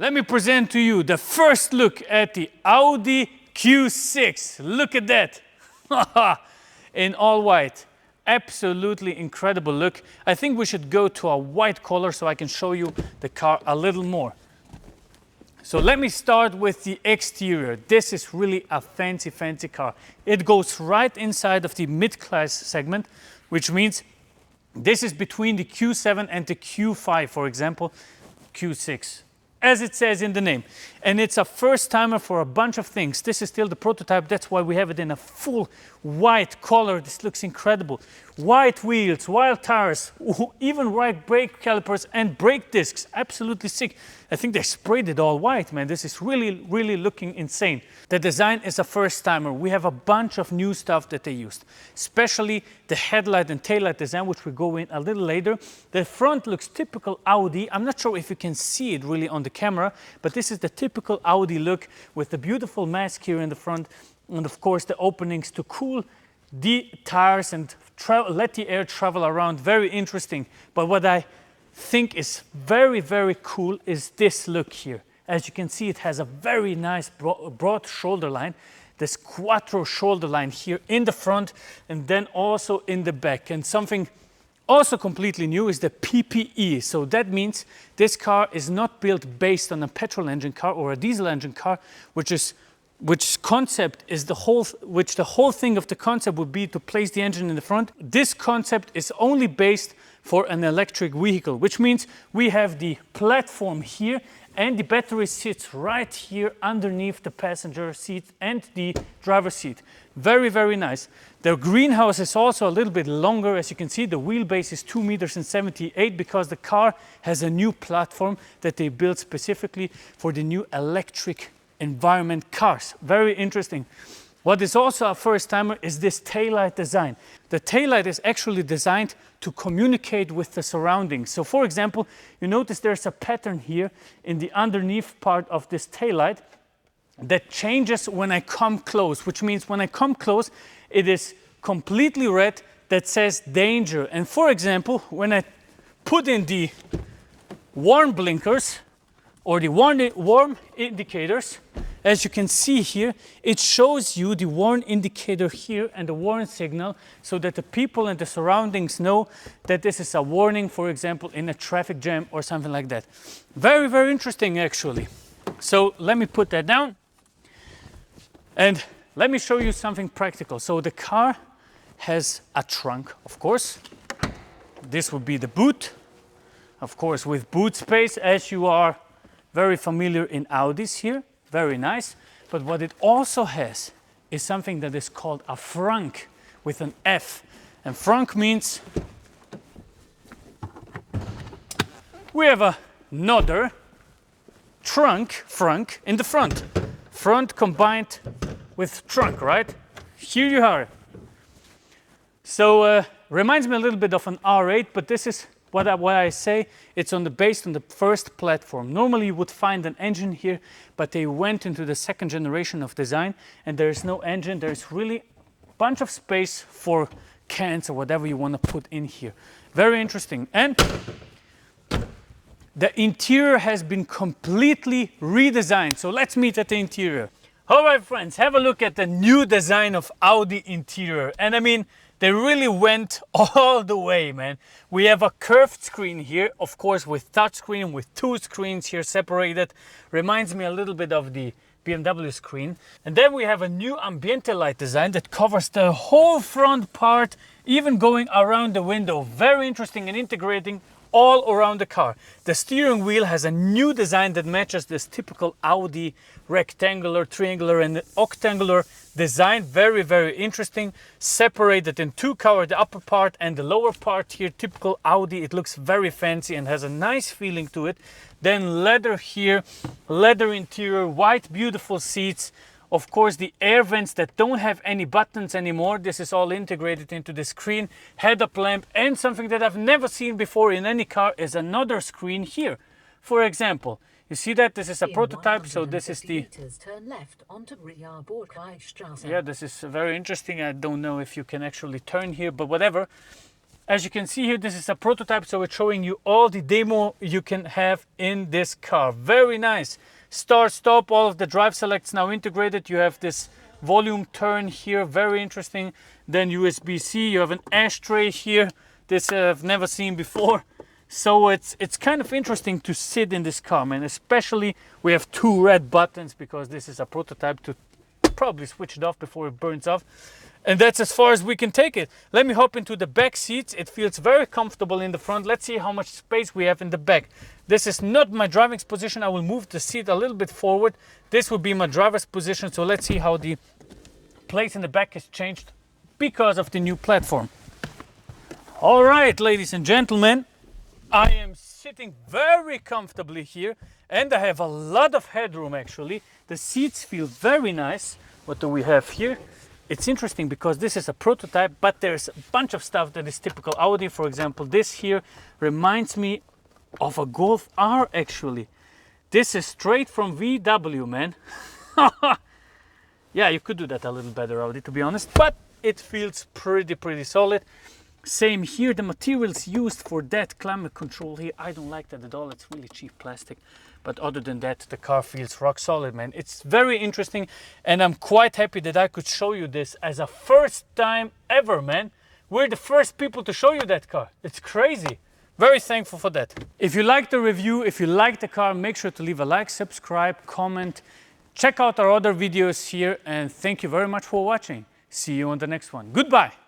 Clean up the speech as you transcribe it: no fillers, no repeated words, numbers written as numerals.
Let me present to you the first look at the Audi Q6. Look at that. In all white. Absolutely incredible look. I think we should go to a white color so I can show you the car a little more. So let me start with the exterior. This is really a fancy car. It goes right inside of the mid-class segment, which means this is between the Q7 and the Q5, for example, Q6, as it says in the name. And it's a first timer for a bunch of things. This is still the prototype. That's why we have it in a full white color. This looks incredible. White wheels, white tires, even white brake calipers and brake discs. Absolutely sick. I think they sprayed it all white, man. This is really looking insane. The design is a first timer. We have a bunch of new stuff that they used, especially the headlight and taillight design, which we go in a little later. The front looks typical Audi. I'm not sure if you can see it really on the camera, but this is the typical Audi look with the beautiful mask here in the front. And of course the openings to cool the tires and let the air travel around. Very interesting. But what I think is very cool is this look here. As you can see, it has a very nice broad shoulder line. This Quattro shoulder line here in the front and then also in the back. And something also completely new is the PPE. So that means this car is not built based on a petrol engine car or a diesel engine car, which concept is the whole thing of the concept would be to place the engine in the front. This concept is only based for an electric vehicle, which means we have the platform here and the battery sits right here underneath the passenger seat and the driver's seat. Very nice. The greenhouse is also a little bit longer. As you can see, the wheelbase is 2.78 meters because the car has a new platform that they built specifically for the new electric environment cars. Very interesting. What is also a first timer is this taillight design. The taillight is actually designed to communicate with the surroundings. So for example, you notice there's a pattern here in the underneath part of this taillight that changes when I come close, which means when I come close, it is completely red that says danger. And for example, when I put in the warn blinkers or the warn indicators, as you can see here, it shows you the warn indicator here and the warn signal so that the people and the surroundings know that this is a warning, for example, in a traffic jam or something like that. Very interesting, actually. So let me put that down and let me show you something practical. So the car has a trunk, of course. This would be the boot, of course, with boot space, as you are very familiar in Audis here. Very nice. But what it also has is something that is called a frunk with an F. And frunk means we have another frunk in the front. Front combined with trunk, right? Here you are. So reminds me a little bit of an R8, but this is what I say, it's based on the first platform. Normally you would find an engine here, but they went into the second generation of design and there is no engine. There's really a bunch of space for cans or whatever you want to put in here. Very interesting. And the interior has been completely redesigned. So let's meet at the interior. All right, friends, have a look at the new design of Audi interior. And I mean, they really went all the way, man. We have a curved screen here, of course, with touchscreen, with two screens here separated. Reminds me a little bit of the BMW screen. And then we have a new ambiente light design that covers the whole front part, even going around the window. Very interesting and integrating all around the car. The steering wheel has a new design that matches this typical Audi rectangular, triangular and octangular design. Very interesting. Separated in two colors, the upper part and the lower part here. Typical Audi. It looks very fancy and has a nice feeling to it. Then leather here, leather interior, white beautiful seats. Of course, the air vents that don't have any buttons anymore. This is all integrated into the screen. Head-up lamp, and something that I've never seen before in any car is another screen here. For example, you see that this is a prototype, so this is the... Turn left onto yeah, this is very interesting. I don't know if you can actually turn here, but whatever. As you can see here, this is a prototype, so it's showing you all the demo you can have in this car. Very nice. Start, stop, all of the drive selects now integrated. You have this volume turn here, very interesting. Then USB-C, you have an ashtray here. This I've never seen before. So it's kind of interesting to sit in this car, man. Especially we have 2 red buttons because this is a prototype, to probably switch it off before it burns off. And that's as far as we can take it. Let me hop into the back seats. It feels very comfortable in the front. Let's see how much space we have in the back. This is not my driving position. I will move the seat a little bit forward. This will be my driver's position. So let's see how the place in the back has changed because of the new platform. All right, ladies and gentlemen, I am sitting very comfortably here and I have a lot of headroom actually. The seats feel very nice. What do we have here? It's interesting because this is a prototype, but there's a bunch of stuff that is typical Audi. For example, this here reminds me of a Golf R actually. This is straight from VW, man. Yeah, you could do that a little better, Audi, to be honest, but it feels pretty solid. Same here, the materials used for that climate control here, I don't like that at all. It's really cheap plastic. But other than that, the car feels rock solid, man. It's very interesting and I'm quite happy that I could show you this as a first time ever, man. We're the first people to show you that car. It's crazy. Very thankful for that. If you like the review, if you like the car, make sure to leave a like, subscribe, comment. Check out our other videos here and thank you very much for watching. See you on the next one. Goodbye.